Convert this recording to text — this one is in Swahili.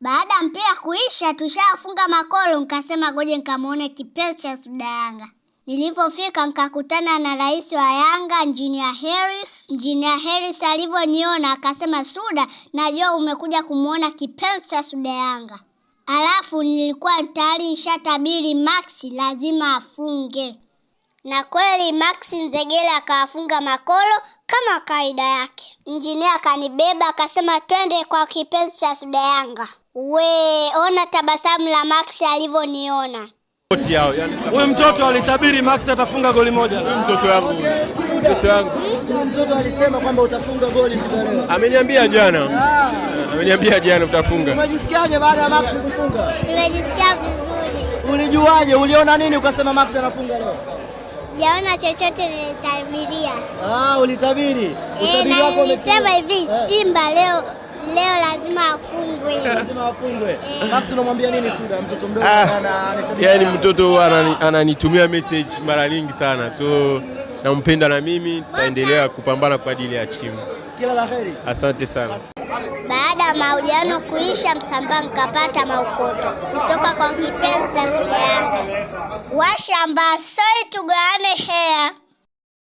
Baada mpira kuisha tushafunga makolo, nikasema ngoje nikamuone kipenzi cha Suda Yanga. Nilipofika nikakutana na rais wa Yanga, Engineer Harris. Engineer Harris alivyoniona akasema, Suda, najua umekuja kumuona kipenzi cha Suda Yanga. Alafu nilikuwa tayari nishatabiri Max lazima afunge. Na kweli Max Nzegeli akafunga makolo kama kaida yake. Engineer akanibeba akasema twende kwa kipenzi cha Suda Yanga. Ona tabasamu la Max alivyoniona. Wewe mtoto alitabiri Max atafunga goli moja. Mtoto wangu. Mtoto wangu. Mtoto alisema kwamba utafunga goli siku leo. Ameniambia jana. Ameniambia jana utafunga. Umejisikiaje baada ya Max kufunga? Nimejisikia vizuri. Ulijuaje? Uliona nini ukasema Max anafunga leo? Sijaona chochote, nilitabiria. Ulitabiri. Utabiri wako umesema hivi, Simba leo lazima afungwe. Lazima afungwe. Max unamwambia nini Suda, mtoto mdogo anashabiki? Yaani mtoto ananitumia message mara nyingi sana. So nampenda na mimi taendelea kupambana kwa ajili ya timu. Kila la heri. Asante sana. Baada ya mahojiano kuisha, Msambaa nikapata maukoto kutoka kwa kipenzi cha Suda Yanga. Washamba, sorry tugawane hair.